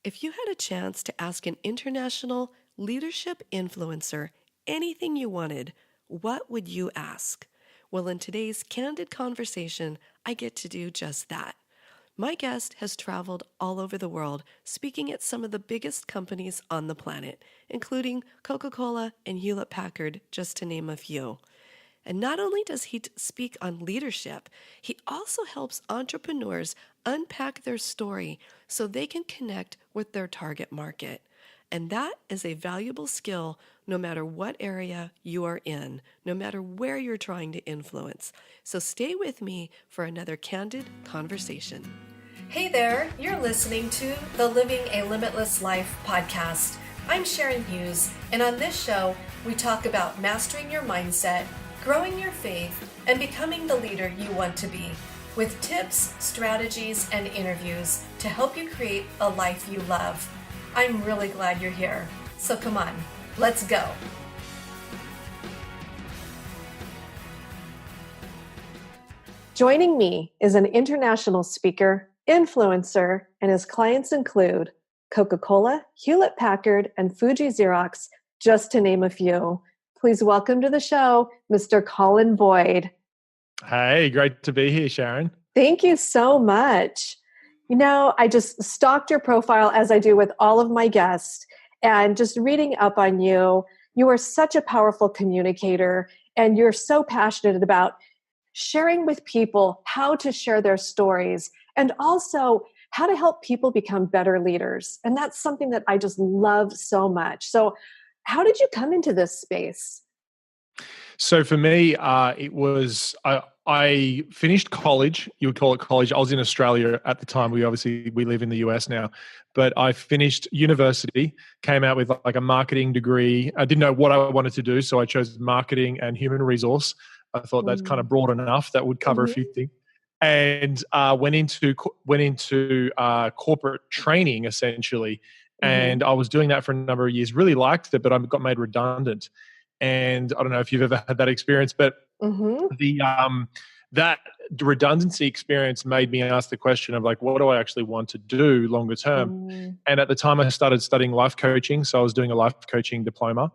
If you had a chance to ask an international leadership influencer anything you wanted, what would you ask? Well, in today's candid conversation, I get to do just that. My guest has traveled all over the world, speaking at some of the biggest companies on the planet, including Coca Cola and Hewlett Packard, just to name a few. And not only does he speak on leadership, he also helps entrepreneurs unpack their story so they can connect with their target market. And that is a valuable skill no matter what area you are in, no matter where you're trying to influence. So stay with me for another candid conversation. Hey there, you're listening to the Living a Limitless Life podcast. I'm Sharon Hughes, and on this show, we talk about mastering your mindset, growing your faith, and becoming the leader you want to be, with tips, strategies, and interviews to help you create a life you love. I'm really glad you're here. So come on, let's go. Joining me is an international speaker, influencer, and his clients include Coca Cola, Hewlett Packard, and Fuji Xerox, just to name a few. Please welcome to the show, Mr. Colin Boyd. Hey, great to be here, Sharon. Thank you so much. You know, I just stalked your profile as I do with all of my guests, and just reading up on you, you are such a powerful communicator, and you're so passionate about sharing with people how to share their stories and also how to help people become better leaders. And that's something that I just love so much. So how did you come into this space? So for me, I finished college. You would call it college. I was in Australia at the time. We live in the US now, but I finished university, came out with like a marketing degree. I didn't know what I wanted to do, so I chose marketing and human resource. I thought that's kind of broad enough. That would cover a few things. And went into corporate training essentially. And I was doing that for a number of years, really liked it, but I got made redundant. And I don't know if you've ever had that experience, but that redundancy experience made me ask the question of like, what do I actually want to do longer term? And at the time I started studying life coaching. So I was doing a life coaching diploma.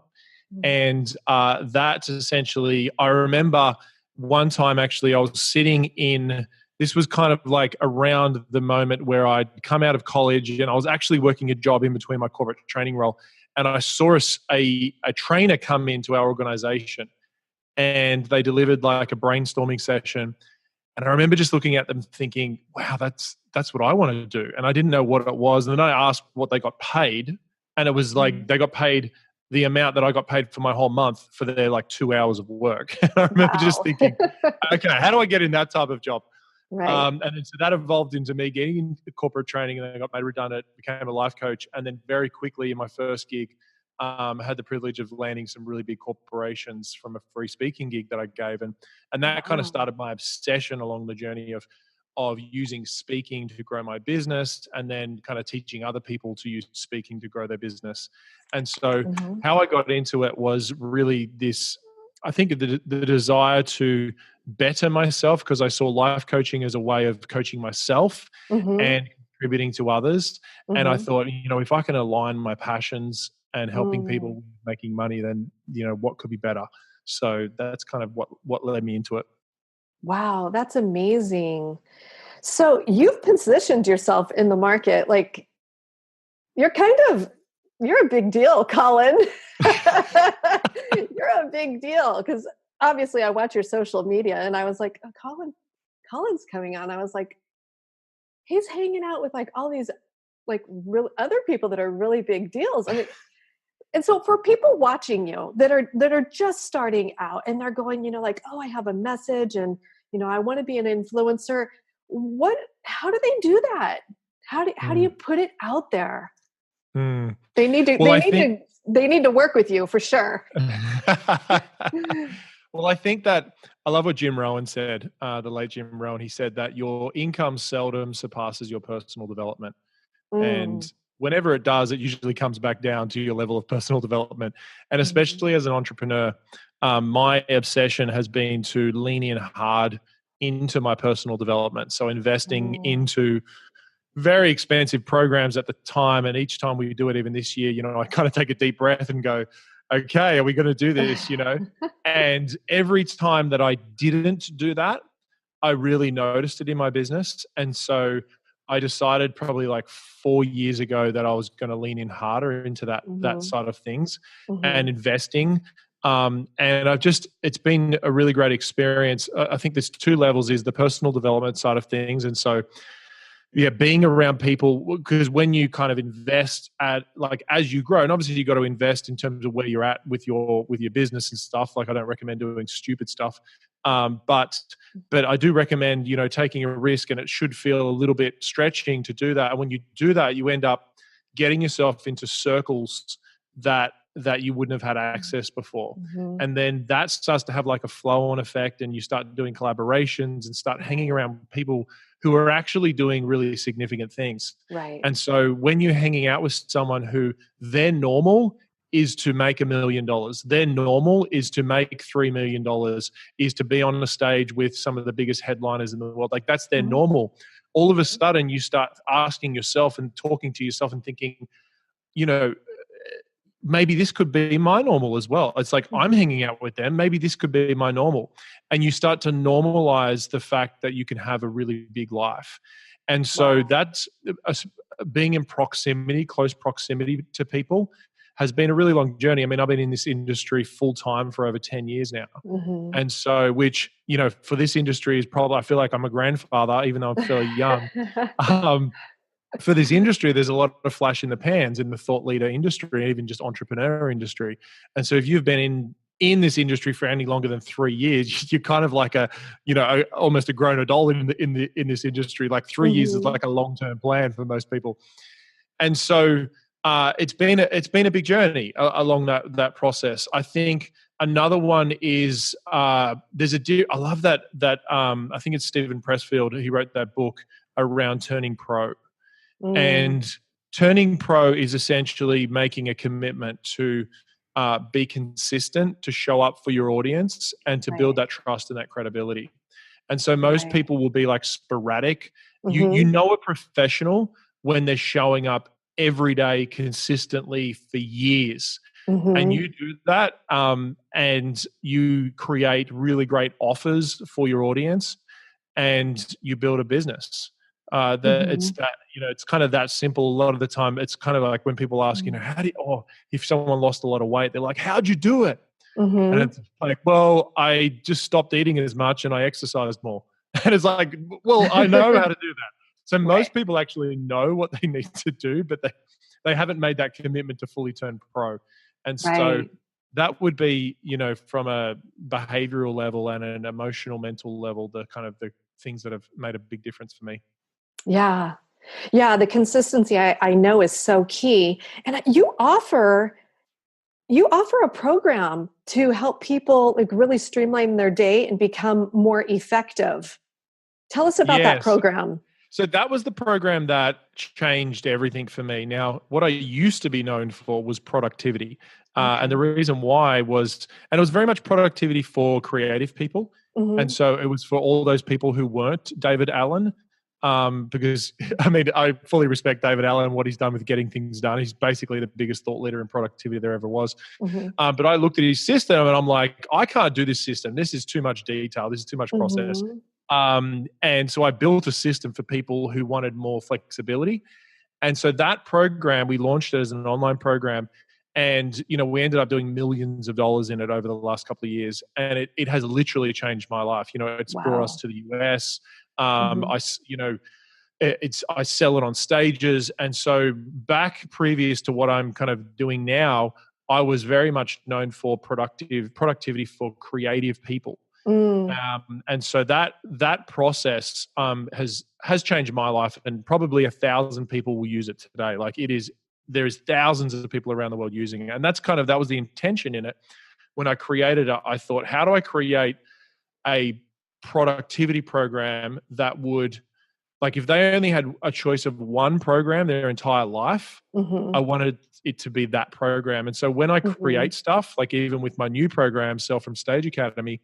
And that essentially, I remember one time actually I was sitting in, this was kind of like around the moment where I'd come out of college and I was actually working a job in between my corporate training role. And I saw a trainer come into our organization and they delivered like a brainstorming session. And I remember just looking at them thinking, wow, that's what I want to do. And I didn't know what it was. And then I asked what they got paid. And it was like they got paid the amount that I got paid for my whole month for their like 2 hours of work. And I remember just thinking, okay, how do I get in that type of job? Right. And then so that evolved into me getting into corporate training, and then I got made redundant, became a life coach. And then very quickly in my first gig, I had the privilege of landing some really big corporations from a free speaking gig that I gave. And that kind of started my obsession along the journey of using speaking to grow my business, and then kind of teaching other people to use speaking to grow their business. And so how I got into it was really this, I think the desire to better myself, because I saw life coaching as a way of coaching myself and contributing to others. And I thought, if I can align my passions and helping people making money, then, what could be better? So that's kind of what led me into it. Wow, that's amazing. So you've positioned yourself in the market. Like you're a big deal, Colin. You're a big deal because obviously I watch your social media and I was like, oh, Colin's coming on. I was like, he's hanging out with like all these like real other people that are really big deals. I mean, and so for people watching you that are just starting out and they're going, like, oh, I have a message and, I want to be an influencer. How do they do that? How do you put it out there? They need to work with you for sure. Well, I think that I love what Jim Rohn said, the late Jim Rohn. He said that your income seldom surpasses your personal development. And whenever it does, it usually comes back down to your level of personal development. And especially as an entrepreneur, my obsession has been to lean in hard into my personal development. So investing into very expensive programs at the time. And each time we do it, even this year, I kind of take a deep breath and go, okay, are we going to do this? And every time that I didn't do that, I really noticed it in my business. And so I decided probably like 4 years ago that I was going to lean in harder into that side of things and investing. And it's been a really great experience. I think there's two levels: is the personal development side of things. And so, being around people, because when you kind of invest as you grow, and obviously you got to invest in terms of where you're at with your business and stuff. Like, I don't recommend doing stupid stuff. But I do recommend, taking a risk, and it should feel a little bit stretching to do that. And when you do that, you end up getting yourself into circles that you wouldn't have had access before. And then that starts to have like a flow on effect, and you start doing collaborations and start hanging around people who are actually doing really significant things. Right. And so when you're hanging out with someone who their normal is to make $1 million, their normal is to make $3 million, is to be on the stage with some of the biggest headliners in the world. Like, that's their normal. All of a sudden you start asking yourself and talking to yourself and thinking, maybe this could be my normal as well. It's like, I'm hanging out with them. Maybe this could be my normal. And you start to normalize the fact that you can have a really big life. And so that's being in proximity, close proximity to people has been a really long journey. I mean, I've been in this industry full time for over 10 years now. And so, which, for this industry is probably, I feel like I'm a grandfather, even though I'm fairly young. For this industry, there's a lot of flash in the pans in the thought leader industry, even just entrepreneur industry. And so if you've been in this industry for any longer than 3 years, you're kind of like almost a grown adult in this industry. Like 3 years is like a long-term plan for most people. And so it's been a big journey along that process. I think another one is I love that I think it's Stephen Pressfield. He wrote that book around turning pro. And turning pro is essentially making a commitment to be consistent, to show up for your audience, and to build that trust and that credibility. And so most people will be like sporadic. You know a professional when they're showing up every day consistently for years. And you do that, and you create really great offers for your audience, and you build a business. It's that, it's kind of that simple. A lot of the time, it's kind of like when people ask, if someone lost a lot of weight, they're like, how'd you do it? And it's like, well, I just stopped eating as much and I exercised more. And it's like, well, I know how to do that. So most people actually know what they need to do, but they haven't made that commitment to fully turn pro. And so that would be, from a behavioral level and an emotional, mental level, the kind of the things that have made a big difference for me. Yeah. Yeah. The consistency I know is so key. And you offer a program to help people like really streamline their day and become more effective. Tell us about that program. So that was the program that changed everything for me. Now, what I used to be known for was productivity. And the reason why was, and it was very much productivity for creative people. And so it was for all those people who weren't David Allen. Because I fully respect David Allen, what he's done with getting things done. He's basically the biggest thought leader in productivity there ever was. But I looked at his system and I'm like, I can't do this system. This is too much detail. This is too much process. And so I built a system for people who wanted more flexibility. And so that program, we launched it as an online program. And, we ended up doing millions of dollars in it over the last couple of years. And it has literally changed my life. It's brought us to the US. I sell it on stages. And so back previous to what I'm kind of doing now, I was very much known for productivity for creative people. And so that process has changed my life, and probably 1,000 people will use it today. Like there is thousands of people around the world using it. And that was the intention in it. When I created it, I thought, how do I create a productivity program that would, like, if they only had a choice of one program their entire life, I wanted it to be that program. And so when I create stuff, like even with my new program, Sell from Stage Academy,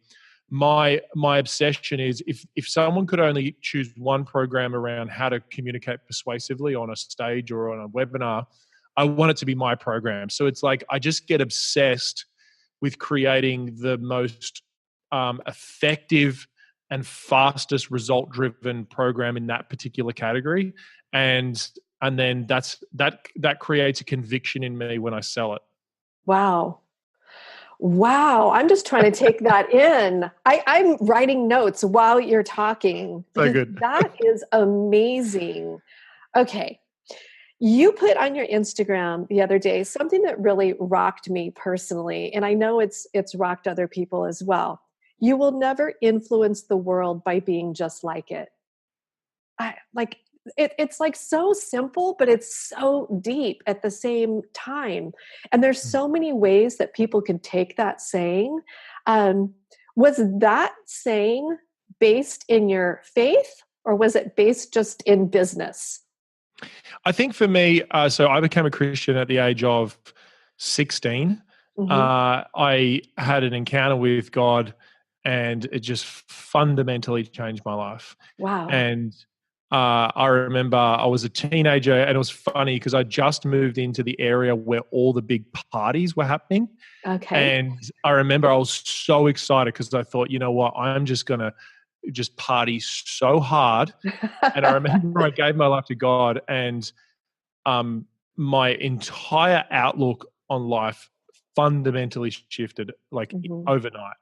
my obsession is if someone could only choose one program around how to communicate persuasively on a stage or on a webinar, I want it to be my program. So it's like I just get obsessed with creating the most effective and fastest result-driven program in that particular category, and then that creates a conviction in me when I sell it. Wow. Wow. I'm just trying to take that in. I'm writing notes while you're talking. So good. That is amazing. Okay. You put on your Instagram the other day something that really rocked me personally, and I know it's rocked other people as well. You will never influence the world by being just like it. It's like so simple, but it's so deep at the same time. And there's so many ways that people can take that saying. Was that saying based in your faith, or was it based just in business? I think for me, so I became a Christian at the age of 16. Mm-hmm. I had an encounter with God, and it just fundamentally changed my life. Wow. And I remember I was a teenager, and it was funny because I just moved into the area where all the big parties were happening. Okay. And I remember I was so excited because I thought, you know what, I'm just going to just party so hard. And I remember I gave my life to God, and my entire outlook on life fundamentally shifted like overnight.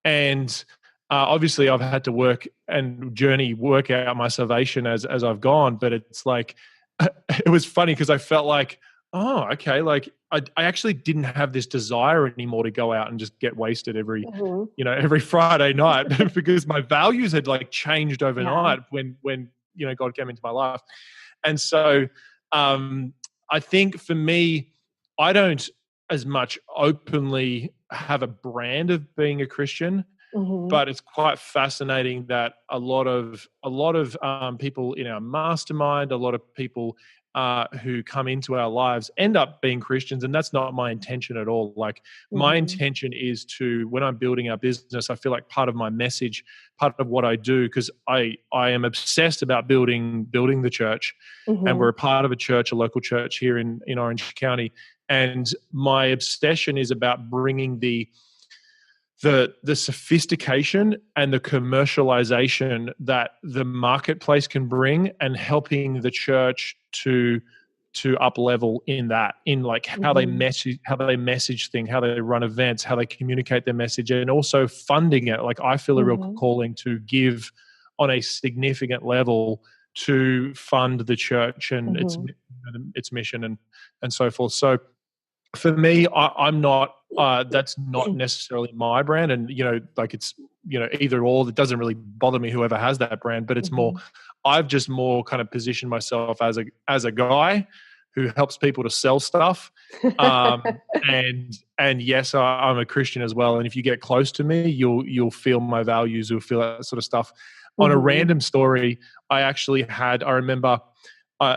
And obviously I've had to work out my salvation as I've gone, but it's like, it was funny because I felt like, oh, okay, like I actually didn't have this desire anymore to go out and just get wasted every Friday night because my values had like changed overnight when God came into my life. And so I think for me, I don't as much openly have a brand of being a Christian, but it's quite fascinating that a lot of people in our mastermind, a lot of people who come into our lives end up being Christians, and that's not my intention at all. Like my intention is to, when I'm building our business, I feel like part of my message, part of what I do, because I am obsessed about building the church, and we're a part of a church, a local church here in Orange County, and my obsession is about bringing the sophistication and the commercialization that the marketplace can bring, and helping the church to up level in like how they message things, how they run events, how they communicate their message, and also funding it. Like I feel a real calling to give on a significant level to fund the church and its mission and so forth. So for me, I'm not. That's not necessarily my brand, and like it's either or. It doesn't really bother me whoever has that brand, but it's more. I've just more kind of positioned myself as a guy who helps people to sell stuff, and yes, I'm a Christian as well. And if you get close to me, you'll feel my values, you'll feel that sort of stuff. On a random story, I remember.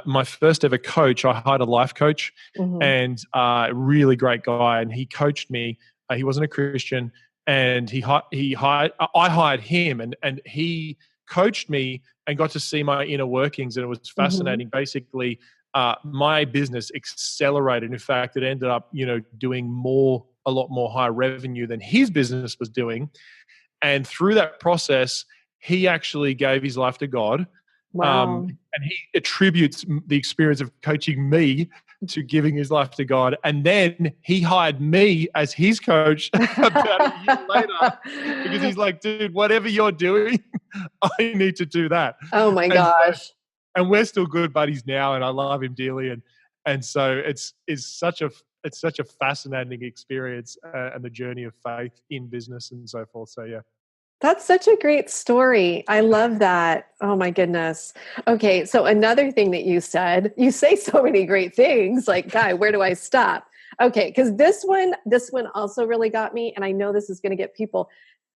My first ever coach, I hired a life coach, and a really great guy, and he coached me. He wasn't a Christian, and I hired him, and he coached me and got to see my inner workings, and it was fascinating. Basically, my business accelerated. In fact, it ended up, doing a lot more high revenue than his business was doing. And through that process, he actually gave his life to God. Wow. And he attributes the experience of coaching me to giving his life to God. And then he hired me as his coach about a year later, because he's like, dude, whatever you're doing, I need to do that. Oh my gosh. And we're still good buddies now, and I love him dearly. And so it's such a fascinating experience, and the journey of faith in business and so forth. So yeah. That's such a great story. I love that. Oh my goodness. Okay. So another thing that you say so many great things, like, Guy, where do I stop? Okay. Cause this one also really got me. And I know this is going to get people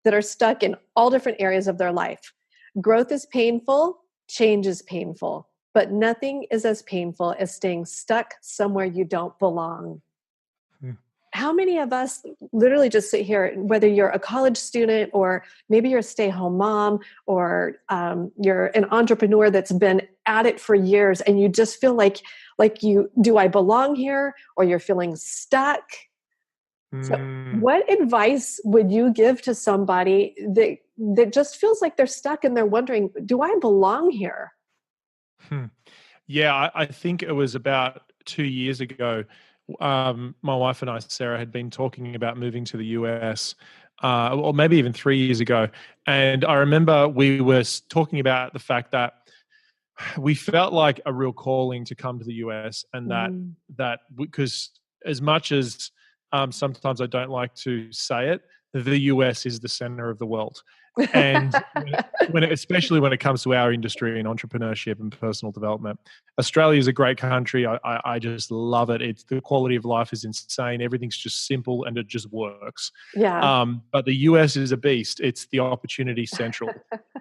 that are stuck in all different areas of their life. Growth is painful. Change is painful, but nothing is as painful as staying stuck somewhere you don't belong. how many of us literally just sit here, whether you're a college student or maybe you're a stay-home mom or you're an entrepreneur that's been at it for years and you just feel like do I belong here? Or you're feeling stuck. So what advice would you give to somebody that just feels like they're stuck and they're wondering, do I belong here? Yeah, I think it was about 2 years ago. My wife and I, Sarah, had been talking about moving to the US, or maybe even 3 years ago. And I remember we were talking about the fact that we felt like a real calling to come to the US, and that because as much as sometimes I don't like to say it, the US is the center of the world. And especially when it comes to our industry and entrepreneurship and personal development, Australia is a great country. I just love it. It's the quality of life is insane. Everything's just simple and it just works. Yeah. But the US is a beast. It's the opportunity central.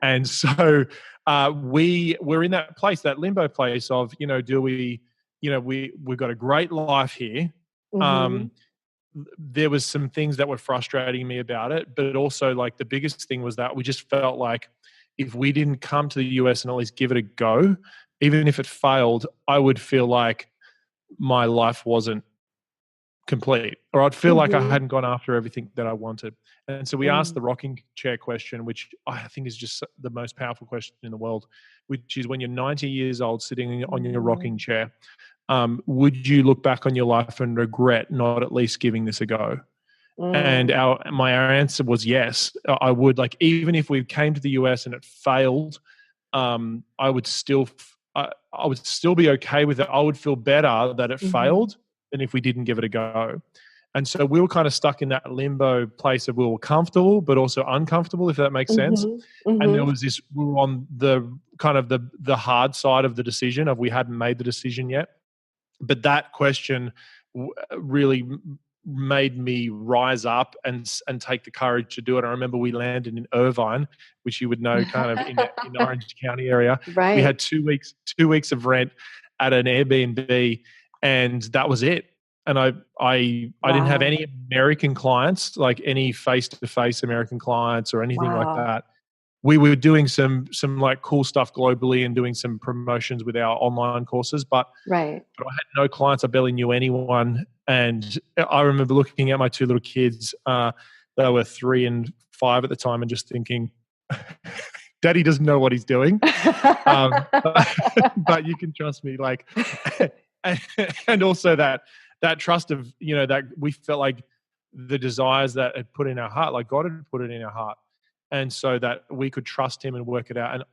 And so we're in that place, that limbo place of, do we, we've got a great life here. There was some things that were frustrating me about it, but also like the biggest thing was that we just felt like if we didn't come to the US and at least give it a go, even if it failed, I would feel like my life wasn't complete, or I'd feel like I hadn't gone after everything that I wanted. And so we asked the rocking chair question, which I think is just the most powerful question in the world, which is when you're 90 years old sitting on your rocking chair, would you look back on your life and regret not at least giving this a go? And our answer was yes, I would. Like, even if we came to the US and it failed, I would still be okay with it. I would feel better that it failed than if we didn't give it a go. And so we were kind of stuck in that limbo place of we were comfortable but also uncomfortable, if that makes sense. And there was this, we were on the kind of the hard side of the decision of we hadn't made the decision yet. But that question really made me rise up and take the courage to do it. I remember we landed in Irvine, which you would know, kind of in Orange County area. Right. We had 2 weeks of rent at an Airbnb, and that was it. And I didn't have any American clients, like any face-to-face American clients or anything like that. We were doing some like cool stuff globally and doing some promotions with our online courses, but I had no clients. I barely knew anyone. And I remember looking at my 2 little kids, they were 3 and 5 at the time, and just thinking, Daddy doesn't know what he's doing. But you can trust me. Like, and also that trust of, that we felt like the desires that had put in our heart, like God had put it in our heart. And so that we could trust him and work it out. And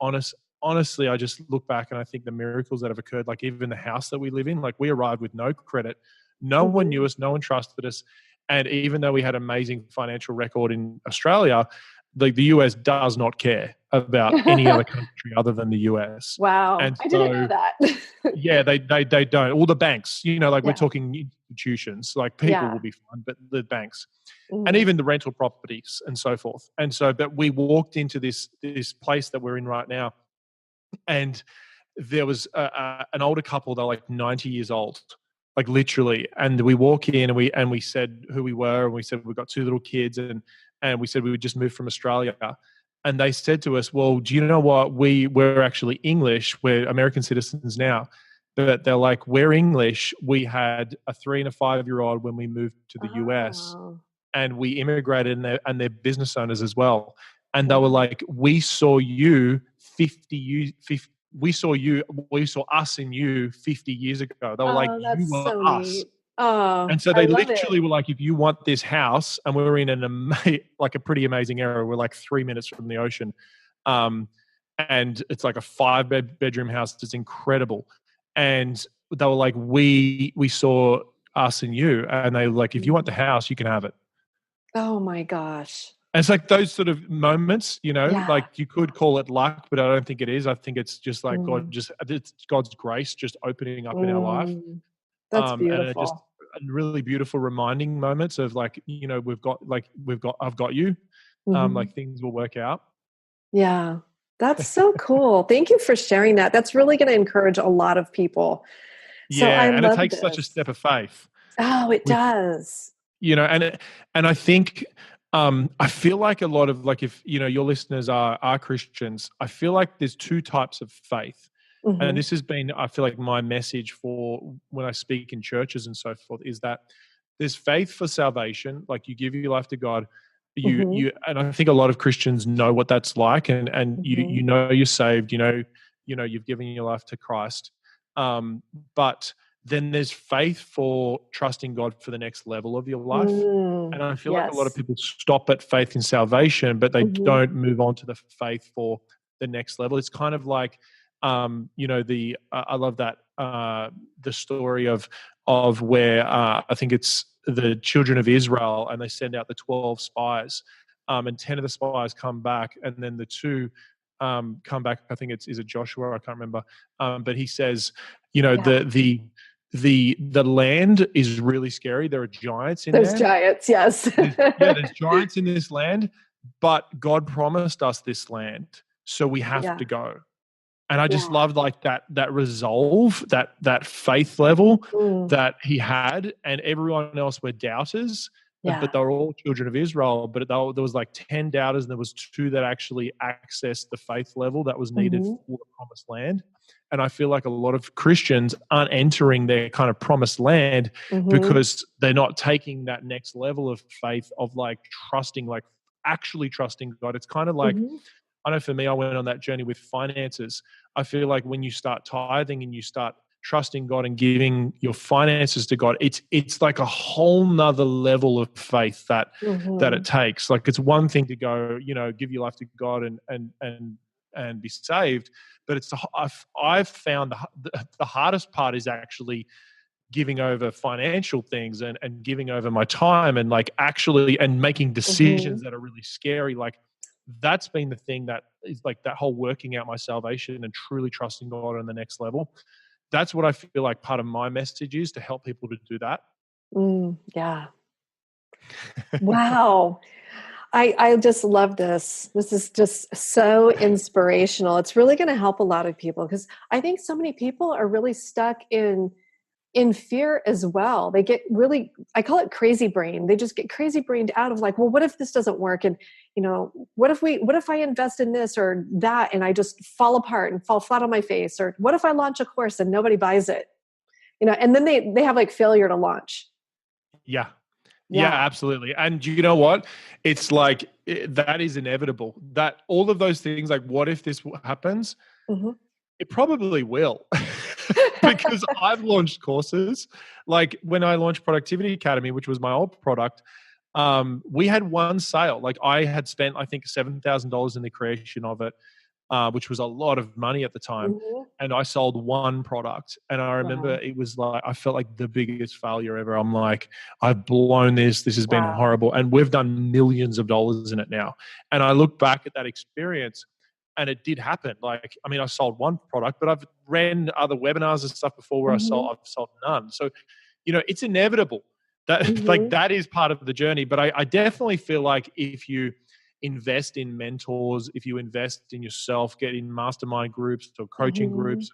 honestly, I just look back and I think the miracles that have occurred, like even the house that we live in, like we arrived with no credit. No one knew us. No one trusted us. And even though we had amazing financial record in Australia, the US does not care about any other country other than the US. Wow. And I didn't know that. Yeah, they don't. All the banks, we're talking institutions, like people will be fine, but the banks and even the rental properties and so forth. And so, but we walked into this place that we're in right now, and there was an older couple. They're like 90 years old, like literally. And we walk in and we said who we were, and we said we've got 2 little kids, and we said we would just moved from Australia. And they said to us, well, do you know what? We're actually English. We're American citizens now. But they're like, we're English. We had a 3 and a 5-year-old when we moved to the US, and we immigrated, and they're business owners as well. And they were like, we saw you 50 we saw us in you 50 years ago. They were like, you were so us. Neat. Oh, and so they literally were like, if you want this house, and we were in like a pretty amazing area. We're like 3 minutes from the ocean. And it's like a 5-bedroom house. It's incredible. And they were like, we saw us in you. And they were like, if you want the house, you can have it. Oh my gosh. And it's like those sort of moments, like you could call it luck, but I don't think it is. I think it's just like it's God's grace just opening up in our life. That's beautiful. And it just really beautiful reminding moments of like, I've got you. Like things will work out. Yeah. That's so cool. Thank you for sharing that. That's really going to encourage a lot of people. And it takes such a step of faith. Oh, it does. And I think I feel like a lot of, like, if your listeners are Christians, I feel like there's two types of faith. And this has been, I feel like, my message for when I speak in churches and so forth, is that there's faith for salvation, like you give your life to God. And I think a lot of Christians know what that's like, and you're saved, you've given your life to Christ. But then there's faith for trusting God for the next level of your life. And I feel like a lot of people stop at faith in salvation, but they don't move on to the faith for the next level. It's kind of like, I love that, the story of where I think it's the children of Israel, and they send out the 12 spies, and 10 of the spies come back, and then the two come back. I think is it Joshua? I can't remember. But he says, the land is really scary. There are giants in there. There's giants, yes. There's giants in this land, but God promised us this land, so we have to go. And I just loved, like, that resolve, that faith level that he had, and everyone else were doubters. But they were all children of Israel. But there was like 10 doubters, and there was 2 that actually accessed the faith level that was needed for the promised land. And I feel like a lot of Christians aren't entering their kind of promised land because they're not taking that next level of faith of, like, trusting, like actually trusting God. It's kind of like, I know for me, I went on that journey with finances. I feel like when you start tithing and you start trusting God and giving your finances to God, it's like a whole nother level of faith that it takes. Like, it's one thing to go, give your life to God and be saved, but I've found the hardest part is actually giving over financial things and giving over my time, and, like, actually, and making decisions that are really scary. Like, that's been the thing that is, like, that whole working out my salvation and truly trusting God on the next level. That's what I feel like part of my message is, to help people to do that. Yeah. Wow. I just love this. This is just so inspirational. It's really going to help a lot of people, because I think so many people are really stuck in fear as well. They get really, I call it crazy brain. They just get crazy brained out of, like, well, what if this doesn't work? And, what if I invest in this or that and I just fall apart and fall flat on my face? Or what if I launch a course and nobody buys it? And then they have, like, failure to launch. Yeah, absolutely. And you know what? It's like, that is inevitable. That all of those things, like, what if this happens? It probably will. Because I've launched courses. Like, when I launched Productivity Academy, which was my old product, we had one sale. Like, I had spent, I think, $7,000 in the creation of it, which was a lot of money at the time. And I sold one product. And I remember it was like, I felt like the biggest failure ever. I'm like, I've blown this. This has been horrible. And we've done millions of dollars in it now. And I look back at that experience, and it did happen. Like, I mean, I sold one product, but I've ran other webinars and stuff before where I've sold none. So, it's inevitable that like, that is part of the journey. But I definitely feel like if you invest in mentors, if you invest in yourself, get in mastermind groups or coaching groups,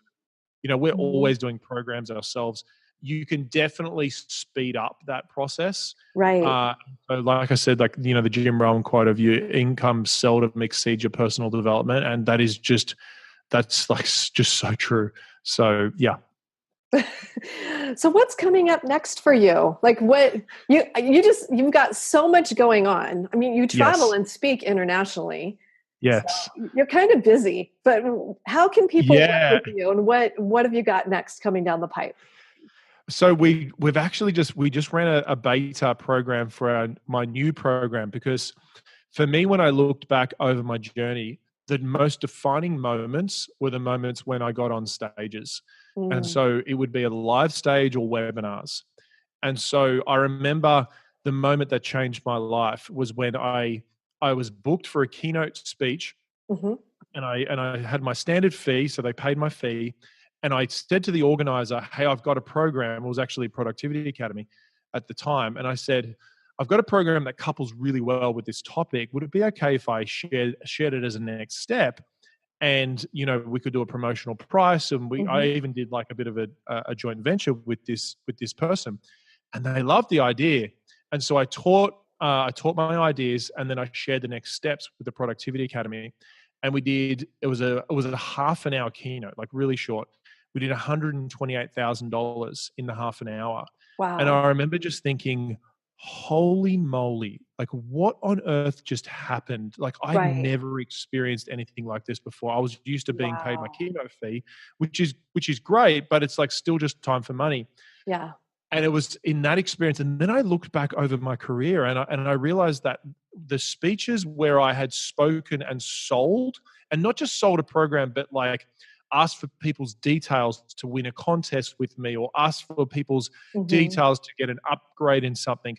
we're always doing programs ourselves. You can definitely speed up that process. Right. So like I said, like, the Jim Rohn quote of your income seldom exceeds your personal development. And that is that's like just so true. So, yeah. So what's coming up next for you? Like, what you've got so much going on. I mean, you travel and speak internationally. Yes. So you're kind of busy, but how can people work with you, and what have you got next coming down the pipe? So we've actually just ran a beta program for my new program, because for me, when I looked back over my journey, the most defining moments were the moments when I got on stages. And so it would be a live stage or webinars. And so I remember the moment that changed my life was when I was booked for a keynote speech, and I had my standard fee, so they paid my fee. And I said to the organizer, hey, I've got a program. It was actually Productivity Academy at the time. And I said, I've got a program that couples really well with this topic. Would it be okay if I shared it as a next step? And, we could do a promotional price. And I even did like a bit of a joint venture with this person. And they loved the idea. And so I taught my ideas, and then I shared the next steps with the Productivity Academy. And it was a half an hour keynote, like really short. We did $128,000 in the half an hour. And Wow. I remember just thinking, holy moly, like what on earth just happened? Like I'd Right. never experienced anything like this before. I was used to being paid my Wow. keynote fee, which is great, but it's like still just time for money. Yeah. And it was in that experience. And then I looked back over my career, and I realized that the speeches where I had spoken and sold, and not just sold a program, but like asked for people's details to win a contest with me, or asked for people's Mm-hmm. details to get an upgrade in something.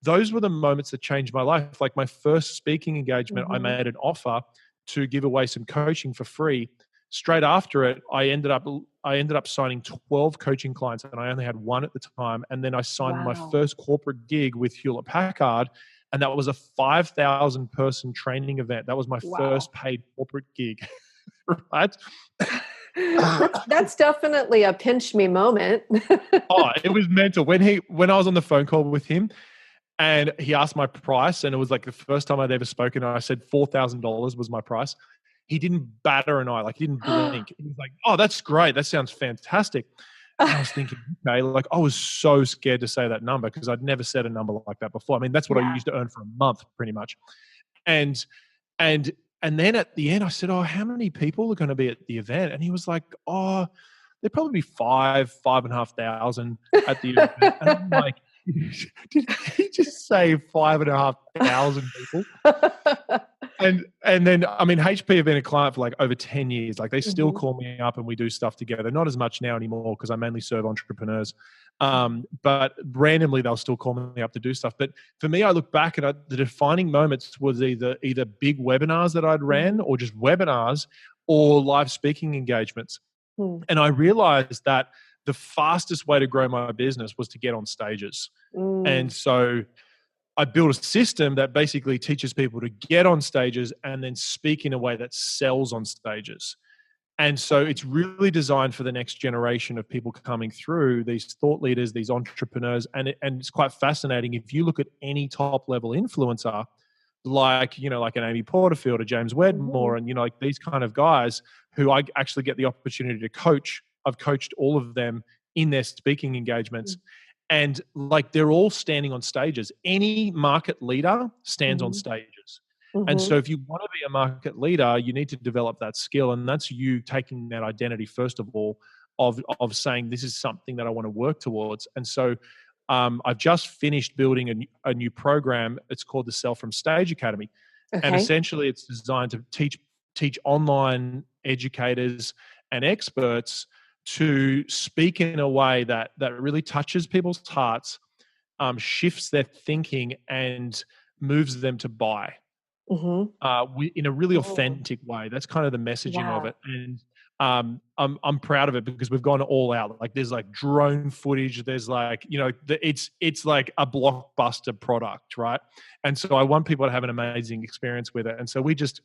Those were the moments that changed my life. Like my first speaking engagement, I Mm-hmm. made an offer to give away some coaching for free. Straight after it, I ended up signing 12 coaching clients, and I only had one at the time. And then I signed my Wow. first corporate gig with Hewlett Packard, and that was a 5,000 person training event. That was my Wow. first paid corporate gig, right? That's definitely a pinch me moment. Oh, it was mental. When I was on the phone call with him, and he asked my price, and it was like the first time I'd ever spoken, and I said $4,000 was my price. He didn't batter an eye, like he didn't blink. He was like, "Oh, that's great. That sounds fantastic." And I was thinking, okay, like I was so scared to say that number because I'd never said a number like that before. I mean, that's what I Yeah. used to earn for a month, pretty much. And and and then at the end, I said, "Oh, how many people are going to be at the event?" And he was like, "Oh, there'd probably be 5,500 at the event." And I'm like, did he just say 5,500 people? And then, I mean, HP have been a client for like over 10 years. Like they still Mhm. call me up and we do stuff together. Not as much now anymore because I mainly serve entrepreneurs. But randomly they'll still call me up to do stuff. But for me, I look back and the defining moments was either big webinars that I'd ran, Mhm. or just webinars, or live speaking engagements. Mm. And I realized that the fastest way to grow my business was to get on stages. And Mm. so I built a system that basically teaches people to get on stages and then speak in a way that sells on stages. And so it's really designed for the next generation of people coming through, these thought leaders, these entrepreneurs. And it's quite fascinating. If you look at any top level influencer, like, like an Amy Porterfield or James Mhm. Wedmore, and, like these kind of guys who I actually get the opportunity to coach. I've coached all of them in their speaking engagements. And like they're all standing on stages. Any market leader stands on Mhm. stages. And so Mhm. if you want to be a market leader, you need to develop that skill. And that's you taking that identity, first of all, of saying, this is something that I want to work towards. And so I've just finished building a new program. It's called the Sell from Stage Academy. And Okay. essentially it's designed to teach online educators and experts to speak in a way that really touches people's hearts, shifts their thinking, and moves them to buy Mhm. in a really Mm. authentic way. That's kind of the messaging of Yeah. it. And I'm proud of it because we've gone all out. Like there's like drone footage. There's like, it's like a blockbuster product, right? And so I want people to have an amazing experience with it. And so we just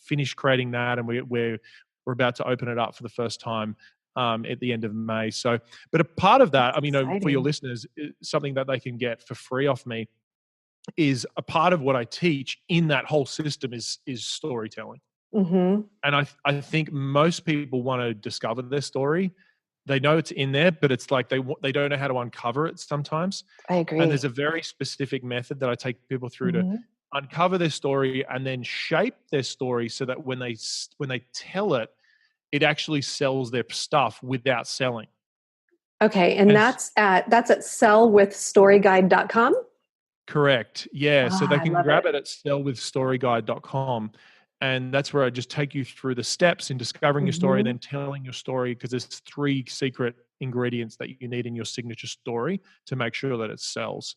finished creating that, and we're about to open it up for the first time at the end of May. So, but a part of that, That's I mean, for your exciting. listeners, something that they can get for free off me is a part of what I teach in that whole system is storytelling. Mhm. And I think most people want to discover their story. They know it's in there, but it's like they don't know how to uncover it sometimes. I And agree. there's a very specific method that I take people through to Mhm. uncover their story and then shape their story so that when they tell it, it actually sells their stuff without selling. Okay, and And that's at sellwithstoryguide.com? correct. Yeah. So they Ah, I can love grab it. it at sellwithstoryguide.com. And that's where I just take you through the steps in discovering your story and Mhm. then telling your story, because there's 3 secret ingredients that you need in your signature story to make sure that it sells.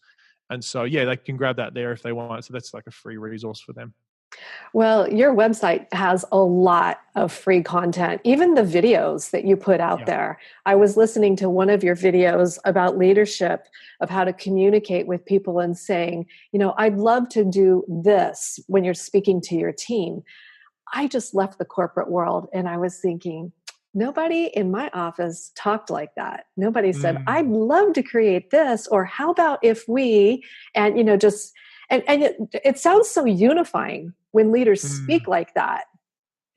And so, yeah, they can grab that there if they want. So that's like a free resource for them. Well, your website has a lot of free content, even the videos that you put out Yeah. there. I was listening to one of your videos about leadership, of how to communicate with people and saying, I'd love to do this when you're speaking to your team. I just left the corporate world and I was thinking, Nobody in my office talked like that. Nobody said, I'd Mm, love to create this, or how about if we, and, just, and it sounds so unifying when leaders speak mm. like that.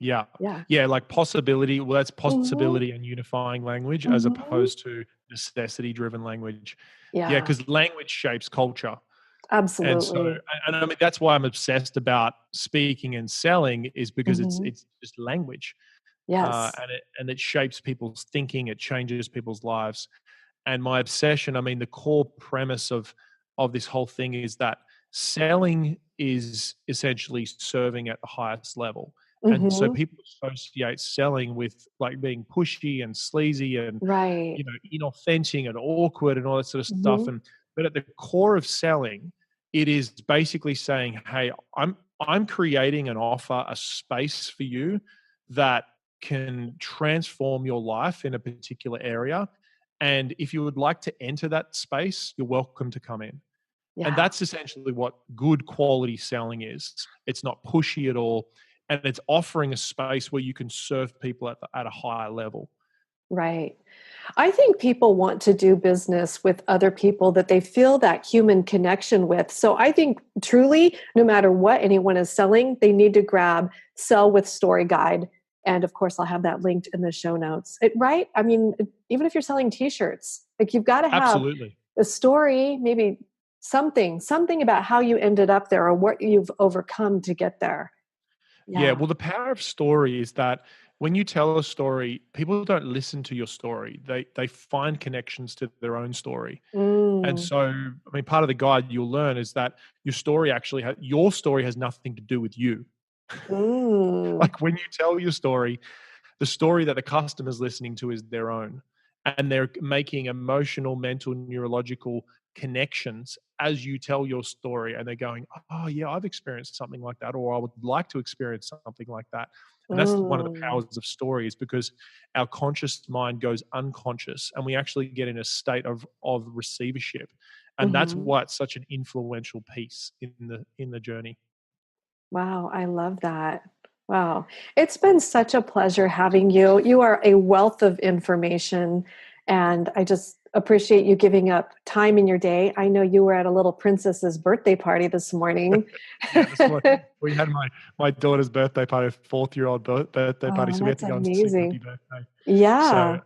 Yeah. Yeah. Yeah, like possibility. Well, that's Hmm. possibility and unifying language as Hmm. opposed to necessity driven language. Yeah, Yeah, because language shapes culture. And so, absolutely. and I mean, that's why I'm obsessed about speaking and selling is because Hmm. it's just language, Yes. and it shapes people's thinking, it changes people's lives. And my obsession, I mean, the core premise of this whole thing is that selling is essentially serving at the highest level. And so Hmm. people associate selling with like being pushy and sleazy and Right. inauthentic and awkward and all that sort of stuff. Hmm. And but at the core of selling, it is basically saying, "Hey, I'm creating an offer, a space for you that can transform your life in a particular area. And if you would like to enter that space, you're welcome to come in." And Yeah. that's essentially what good quality selling is. It's not pushy at all, and it's offering a space where you can serve people at a higher level. Right. I think people want to do business with other people that they feel that human connection with. So I think truly, no matter what anyone is selling, they need to grab Sell with Story Guide. And of course, I'll have that linked in the show notes. Right? I mean, even if you're selling t-shirts, like you've got to have Absolutely. a story, maybe something about how you ended up there or what you've overcome to get there. Yeah, Yeah. well, the power of story is that when you tell a story, people don't listen to your story. They find connections to their own story. And Mm. so, I mean, part of the guide you'll learn is that your story has nothing to do with you. Mm. Like when you tell your story, the story that the customer's listening to is their own. And they're making emotional, mental, neurological connections as you tell your story. And they're going, oh, yeah, I've experienced something like that, or I would like to experience something like that. And that's one of the Mm. powers of stories because our conscious mind goes unconscious and we actually get in a state of receivership. And that's Mhm. why it's such an influential piece in the journey. Wow, I love that. Wow. It's been such a pleasure having you. You are a wealth of information, and I just appreciate you giving up time in your day. I know you were at a little princess's birthday party this morning. Yeah, this one we had my daughter's birthday party, 4th-year-old birthday party, Oh, so we had that's to go and sing happy amazing. birthday. So, Yeah.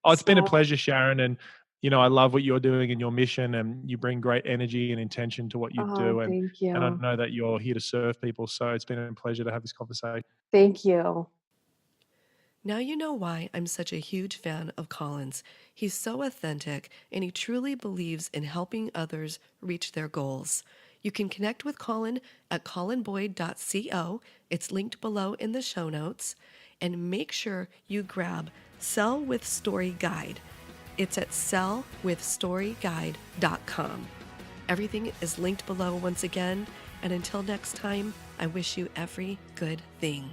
oh, it's been a So, pleasure, Sharon, and, I love what you're doing in your mission, and you bring great energy and intention to what you oh, do, thank and I you. know that you're here to serve people, so it's been a pleasure to have this conversation. Thank you. Now you know why I'm such a huge fan of Colin's. He's so authentic and he truly believes in helping others reach their goals. You can connect with Colin at colinboyd.co. It's linked below in the show notes. And make sure you grab Sell with Story Guide. It's at sellwithstoryguide.com. Everything is linked below once again. And until next time, I wish you every good thing.